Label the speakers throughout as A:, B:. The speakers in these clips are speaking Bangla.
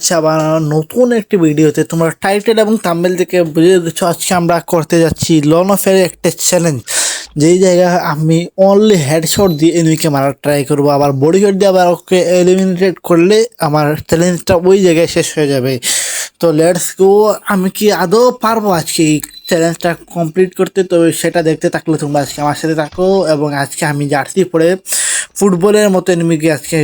A: যাচ্ছে আবার নতুন একটি ভিডিওতে। তোমরা টাইটেল এবং থাম্বনেল থেকে বুঝে গেছো আজকে আমরা করতে যাচ্ছি লন অফের একটা চ্যালেঞ্জ, যেই জায়গায় আমি অনলি হেডশট দিয়ে এনিমিকে মারার ট্রাই করবো, আবার বডি শট দিয়ে আবার ওকে এলিমিনেটেড করলে আমার চ্যালেঞ্জটা ওই জায়গায় শেষ হয়ে যাবে। তো লেটস গো। আমি কি আদৌ পারবো আজকে এই চ্যালেঞ্জটা কমপ্লিট করতে? তো সেটা দেখতে থাকলে তোমরা আজকে আমার সাথে থাকো। এবং আজকে আমি জার্সি পরে ফুটবলের মতো এনিমিকে আজকে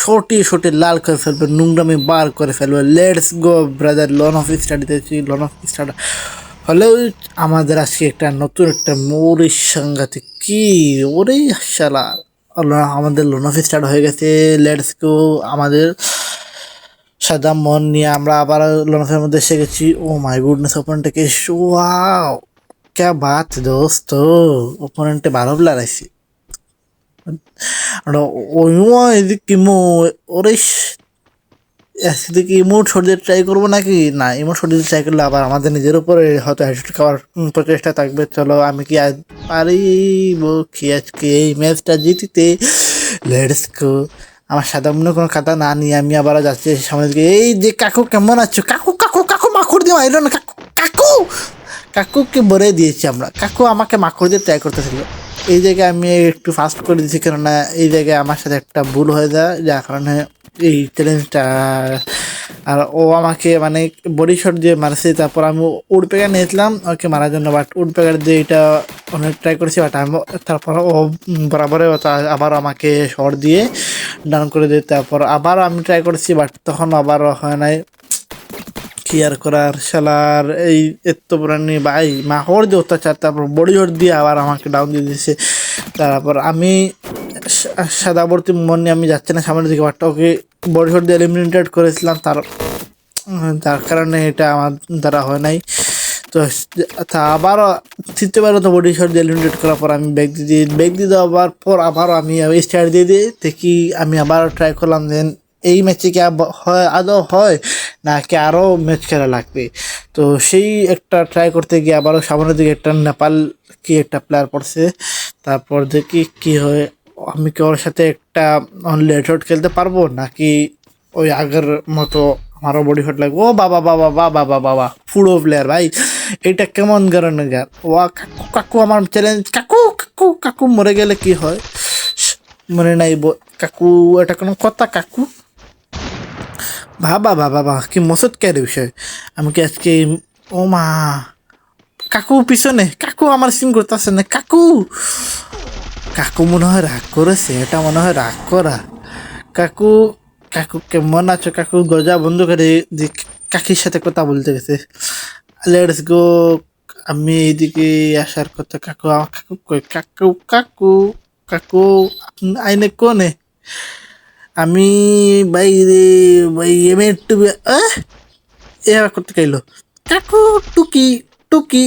A: শর্টে শর্টে লাল করে ফেলবে, নোংরামি বার করে ফেলবে। Let's go brother. লন অফ স্টাডিতেছি, লন অফ স্টার্ট হলেও আমাদের আজকে একটা নতুন একটা মৌরির সাংঘাতিক কি ওরে শালা। আমাদের লোন অফ স্টার্ট হয়ে গেছে। Let's go. আমাদের সাদা মন নিয়ে আমরা আবার লনফের মধ্যে এসে গেছি। ও মাই গুডনেস, ওপোনেন্টকে ওয়াও क्या बात दोस्त, ওপোনেন্টে ভালো প্লেয়ার আছে। এদিকে ওরে এদিকে ইমোট সরিয়ে ট্রাই করবো নাকি না? ইমোট সরিয়ে ট্রাই করলে আবার আমাদের নিজের উপরে হয়তো হেডশট খাওয়ার প্রচেষ্টা থাকবে। চলো, আমি কি আজ পারিব কি আজকে এই ম্যাচটা জিতিতে? Let's go. আমার সাদা মনে কোনো খাতা না নিয়ে আমি আবার যাচ্ছি সামনের দিকে। এই যে কাকু কেমন আছো? কাকু কাকু কাকু মাকড় দিয়ে মাইল না কাকু। কাকু কাকুকে বলে দিয়েছি আমরা। কাকু আমাকে মাকড় দিয়ে ট্রাই করতেছিল। এই জায়গায় আমি একটু ফাস্ট করে দিয়েছি, কেননা এই জায়গায় আমার সাথে একটা ভুল হয়ে যায়, যার কারণে এই চ্যালেঞ্জটা। আর ও আমাকে মানে বডি শট দিয়ে মারছে, তারপর আমি উড প্যাকার নিয়েছিলাম ওকে মারার জন্য, বাট উড প্যাকার দিয়ে এটা অনেক ট্রাই করেছি, বাট আমি তারপর ও বরাবরে আবার আমাকে শট দিয়ে ডাউন করে দিয়ে তারপর আবার আমি ট্রাই করেছি, বাট তখন আবার হয় নাই। কি আর করার, শালার এই এত প্রাণী ভাই মাহর দিয়ে অত্যাচার, তারপর বডি শট দিয়ে আবার আমাকে ডাউন দিয়ে দিয়েছে। তারপর আমি সাদাবর্তী মন নিয়ে আমি যাচ্ছি না সামনের দিকে, বাট ওকে বডি শট দিয়ে এলিমিনেটেড করেছিলাম, তার কারণে এটা আমার দ্বারা হয় নাই। তো আবার তৃতীয়বারও তো বডি শট দিয়ে এলিমিনেট করার পর আমি ব্যাগ দিয়ে দেওয়ার পর আবারও আমি স্টার্ট দিয়ে দেখি আমি আবার ট্রাই করলাম যে এই ম্যাচে কি হয় আদৌ হয় নাকি আরও ম্যাচ খেলা লাগবে। তো সেই একটা ট্রাই করতে গিয়ে আবারও সামনের দিকে একটা নেপাল কি একটা প্লেয়ার পড়ছে। তারপর দেখি কি হয়, আমি কি ওর সাথে একটা অনলি হেডশট খেলতে পারবো নাকি ওই আগের মতো আমারও বডি শট লাগবে। ও বাবা বাবা বাবা বাবা বাবা ফুডো প্লেয়ার ভাই, এটা কেমন কারণে গার। ও কাকু কাকু আমার চ্যালেঞ্জ। কাকু কাকু কাকু মরে গেলে কি হয় মনে নাই কাকু, এটা কোনো কথা? কাকু বাবা বাবা বাবা কি মসুদ কে বিষয়। আমি কি আজকে ও মা কাকু পিছনে, কাকু আমার সিম করতেছে না। কাকু কাকু মনে হয় রাগ করেছে, এটা মনে হয় রাগ করা। কাকু কাকু কেমন আছো? কাকু গজা বন্ধ করে কাকির সাথে কথা বলতে গেছে। Let's go. আমি এইদিকে আসার কথা। কাকু কাকু কই? কাকু কাকু কাকু আইনে কোনে? আমি বাইরে ভাই এমএ একটু এবার করতে চাইলো। কাকু টুকি টুকি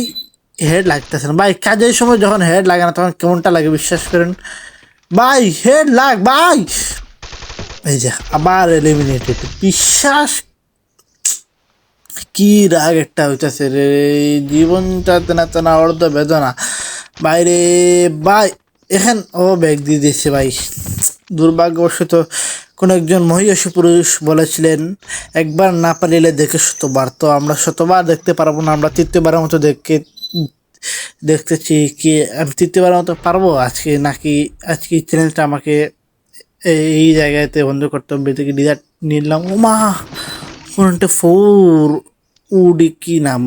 A: হেড লাগতেছে না ভাই। কাজের সময় যখন হেড লাগে না তখন কেমনটা লাগে বিশ্বাস করেন ভাই। হেড লাগ ভাই। এই যে আবার এলিমিনেটেড। বিশ্বাস কি রাগ একটা হইতেছে রে, জীবনটা তেনা তেনা অর্ধ বেদনা বাইরে ভাই। এখান ও ব্যাগ দিয়ে দিয়েছে ভাই। দুর্ভাগ্যবশত কোনো একজন মহিষী পুরুষ বলেছিলেন একবার না পারিলে দেখে শতবার। তো আমরা শতবার দেখতে পারবো না, আমরা তৃতীয়বারের মতো দেখতেছি কি আমি তৃতীয়বারের মতো পারবো আজকে, নাকি আজকে চ্যানেলটা আমাকে এই জায়গাতে বন্ধ করতে হবে। থেকে ডিজার্ট নিলাম। ও মা ফোনটা ফোর উডি কি নাম,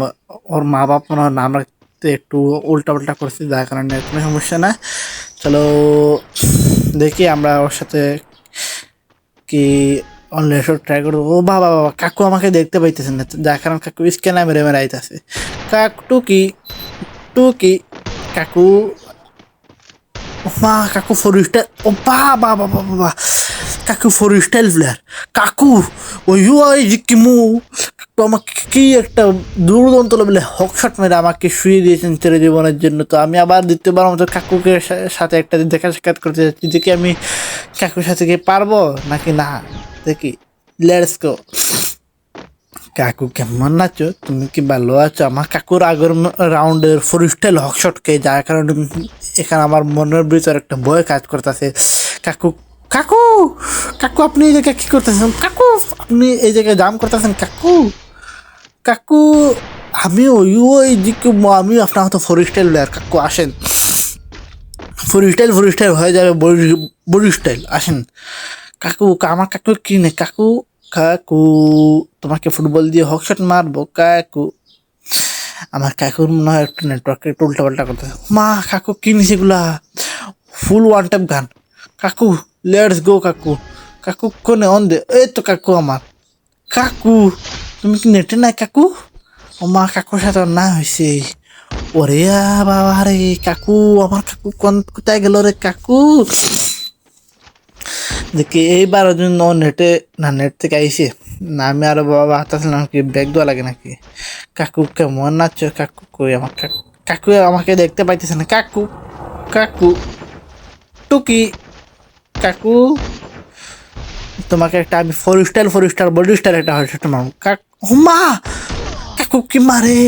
A: ওর মা বাপ ওনার নাম রাখতে একটু উল্টা পাল্টা করছে, যার কারণে কোনো সমস্যা না। চলো দেখি আমরা ওর সাথে কি অনলাইন ট্রাই করবো। ও বাবা বাবা কাকু আমাকে দেখতে পাইতেছে না, যার কারণ কাকু স্ক্যানার মেরে মেরে আইতেছে। কাকু টুকি টুকি কাকু মা কাকু ফোর স্টাইল। ও বাবা বাবা বাবা কাকু ফোর স্টাইল প্লেয়ার। কাকু ওই কিমু আমাকে কি একটা দুর্দান্ত লেভেলে হকশট মেরে আমাকে শুয়ে দিয়েছেন ছেড়ে জীবনের জন্য। তো আমি আবার দ্বিতীয়বার মতো কাকুকে সাথে একটা দেখা সাক্ষাৎ করতে যাচ্ছি, দেখি আমি কাকুর সাথে কি পারবো নাকি না। দেখি লেটস গো। কাকু কেমন আছো? তুমি কি ভালো আছো? আমার কাকুর আগের রাউন্ডের ফোর স্টাইল হকশট খেয়ে যার কারণে এখানে আমার মনের ভিতরে একটা ভয় কাজ করতেছে। কাকু কাকু, কাকু আপনি এই জায়গায় কি করতেছেন? কাকু আপনি এই জায়গায় জাম করতেছেন? কাকু, কাকু আমি ওই দিকে আমি আপনার মতো ফোর স্টাইল প্লেয়ার। কাকু আসেন, ফোর স্টাইল হয়ে যাবে বডি স্টাইল। আসেন কাকু, আমার কাকু কি নেই? কাকু, কাকু তোমাকে ফুটবল দিয়ে হকশট মারবো। কাকু, আমার কাকুর মনে হয় একটু নেটওয়ার্কে একটু উল্টাপাল্টা করতেছে। মা কাকু কি নিছে এগুলা? ফুল ওয়ান টাইপ গান। কাকু লেটস গো কাকু। কাকু কোনে অন দে? এই তো কাকু আমার। কাকু তুমি কি নেটে নাই কাকু? ও মা কাকুর সাথে না হয়েছে। ওরে বাবা রে কাকু, আমার কাকু কোথায় গেল রে কাকু? দেখি এইবার জন্য নেটে না, নেট থেকে আইসে না। আমি আরো বাবা হাতাছিলাম কি ব্যাগ দেওয়া লাগে নাকি? কাকু কেমন নাচো? কাকু কই আমার কাকু? কাকু আমাকে দেখতে পাইতেছে না। কাকু, কাকু টুকি, কাকু তোমাকে একটা আমি ফোর স্টার বডি স্টার একটা হয় সেটা মারব। কাকু মা, কাকু কি মারে?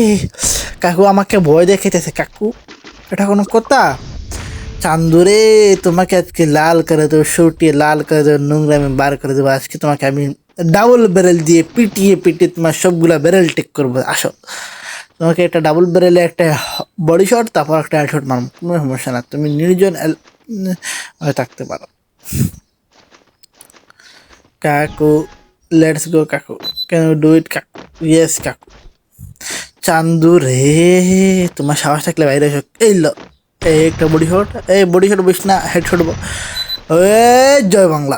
A: কাকু আমাকে ভয় দেখাইতেছে। কাকু এটা কোনো কথা? চান্দুরে তোমাকে আজকে লাল করে দেবো, সুটিয়ে লাল করে দেবো, নোংরা আমি বার করে দেবো। আজকে তোমাকে আমি ডাবল ব্যারেল দিয়ে পিটিয়ে পিটিয়ে তোমার সবগুলা ব্যারেল টেক করবো। আসো তোমাকে একটা ডাবল ব্যারেলে একটা বডি শট, তারপর একটা হেড শট মারবো। কোনো সমস্যা না, তুমি নির্জন থাকতে পারো। কাকু লেটস গো কাকু, ক্যান ইউ ডু ইট কাকু? ইয়েস কাকু। চান্দু রে তোমার সাহস থাকলে বাইরে এসো। এই লো এই একটা বডি শট, এই বডি শট বিশ না, হেড শট। জয় বাংলা।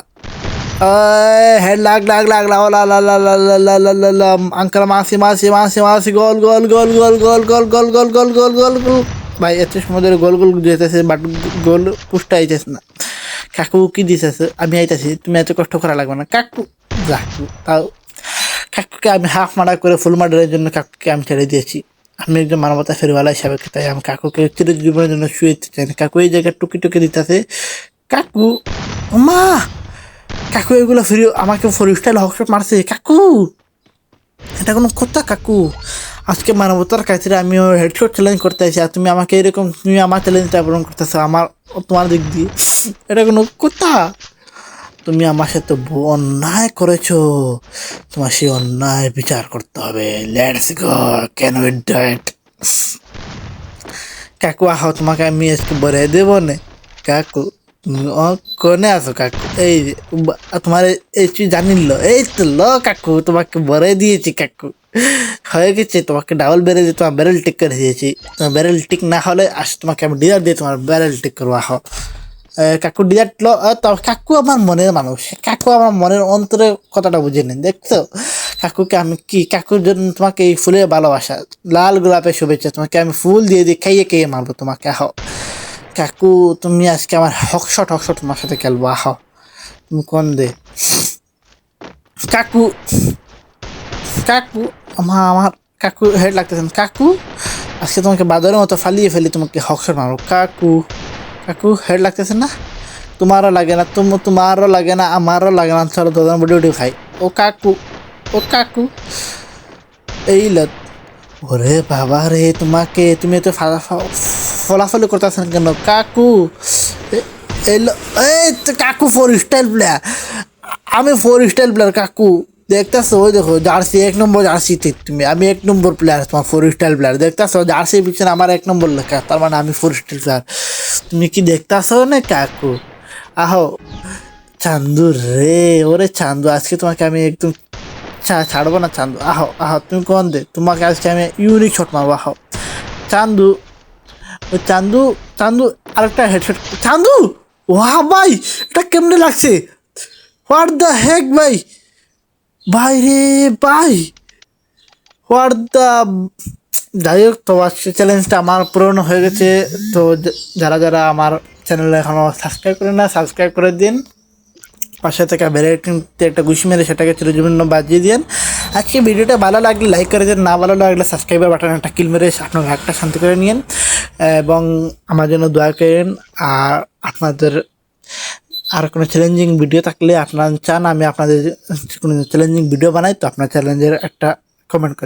A: হেড লাগ লাগ লাগ লাগ লা লা লা লা লা লা লা লা লা আঙ্কাল মাসি গোল গোল গোল গোল গোল গোল গোল গোল গোল গোল গোল গোল। ভাই এত সময় ধরে গোল গোল যেতেছে, বাট গোল পুষ্টা আইতেছে না। কাকু কি দিতেছে? আমি আইতাছি, তুমি এত কষ্ট করা লাগবে না কাকু। কাকু তাও কাকুকে আমি হাফ মারা করে ফুল মার্ডারের জন্য কাকুকে আমি ছেড়ে দিয়েছি। আমি একজন মানবতা ফেরিওয়ালা হিসাবে, তাই আমি কাকুকে চিরজীবনের জন্য শুয়ে দিতে চাই না। কাকু এই জায়গায় টুকি টুকি দিতেছে। কাকু মা, কাকু এগুলো ফ্রি আমাকে ফোর স্টাইল হকশট মারছে। কাকু এটা কোনো কথা? কাকু আজকে মানবতার কাছে আমিও হেডশট চ্যালেঞ্জ করতে আছি, আর তুমি আমাকে এরকম, তুমি আমার চ্যালেঞ্জটা পূরণ করতেছো আমার তোমার দিক দিয়ে। এটা কোনো কথা? তুমি আমার সাথে অন্যায় করেছো, তোমার সেই অন্যায় বিচার করতে হবে। Let's go, can we do it? কাকু আহ তোমাকে আমি আজকে বলে দেবো না। কাকু তুমি কোনে আছো কাকু? এই তোমার এই তুই জানিল, এই তো ল কাকু তোমাকে বলে দিয়েছি কাকু, হয়ে গেছে। তোমাকে ডাবল ব্যারেল দিয়ে তোমার ব্যারেল টিক করে দিয়েছি। তোমার ব্যারেল টিক না হলে আস তোমাকে আমি ডিজার দিয়ে তোমার ব্যারেল টিক করবো। আহ কাকু ডিজার ল। কাকু আমার মনের মানুষ, কাকু আমার মনের অন্তরে কথাটা বুঝে নেন। দেখছো কাকুকে আমি কি, কাকুর জন্য তোমাকে এই ফুলের ভালোবাসা, লাল গোলাপের শুভেচ্ছা, তোমাকে আমি ফুল দিয়ে দিয়ে খাইয়ে খাইয়ে মারবো তোমাকে। আহ কাকু তুমি আজকে আমার হকশট তোমার সাথে খেলবো। আহ তুমি কোন দে? কাকু, কাকু আমার কাকু হেড লাগতেছেন। কাকু আজকে তোমাকে বাদরের মতো ফালিয়ে ফেলি, তোমাকে হকশট মারবো। কাকু, কাকু হেড লাগতেছে না? তোমারও লাগে না, তোমারও লাগে না, আমারও লাগে না। চলো দুজন বডি উঠে খাই। ও কাকু, ও কাকু এই লত। ওরে বাবা রে তোমাকে, তুমি তো ফলাফলি করতেছেন কেন কাকু? এলো এই তো কাকু ফোর স্টাইল প্লেয়ার, আমি ফোর স্টাইল প্লেয়ার কাকু। দেখতেছো ওই দেখো জার্সি, এক নম্বর জার্সিতে তুমি, আমি এক নম্বর প্লেয়ার, তোমার ফোর স্টাইল প্লেয়ার। দেখতেছো জার্সির পিছনে আমার এক নম্বর লেখা, তার মানে আমি ফোর স্টাইল প্লেয়ার। তুমি কি দেখতেছো না কাকু? আহো চান্দু রে, ওরে চান্দু আজকে তোমাকে আমি একদম ছাড়বো না চান্দু। আহো আহো তুমি কোন দে, তোমাকে আজকে আমি ইউনিক শট মারবো। আহো চান্দু, ওই চান্দু, চান্দু আরেকটা হেডশট। চান্দু ওয়া ভাই এটা কেমনে লাগছে? হোয়াট দ্য হেক ভাই, ভাই রে ভাই, হোয়াট দ্য। যাই হোক, তো আজকে চ্যালেঞ্জটা আমার পূরণ হয়ে গেছে। তো যারা যারা আমার চ্যানেলে এখনও সাবস্ক্রাইব করে না, সাবস্ক্রাইব করে দিন। পাশে থেকে বেলাইকনতে একটা ঘুষি মেরে সেটাকে চিরজীবন বাজিয়ে দিন। আজকে ভিডিওটা ভালো লাগলে লাইক করে দিন, না ভালো লাগলে সাবস্ক্রাইবার বাটনে একটা কিল মেরে আপনার রাগটা শান্তি করে নিন, এবং আমার জন্য দোয়া করেন। আর আপনাদের আর কোনো চ্যালেঞ্জিং ভিডিও থাকলে আপনারা চান আমি আপনাদের কোনো চ্যালেঞ্জিং ভিডিও বানাই, তো আপনার চ্যালেঞ্জের একটা কমেন্ট করেন।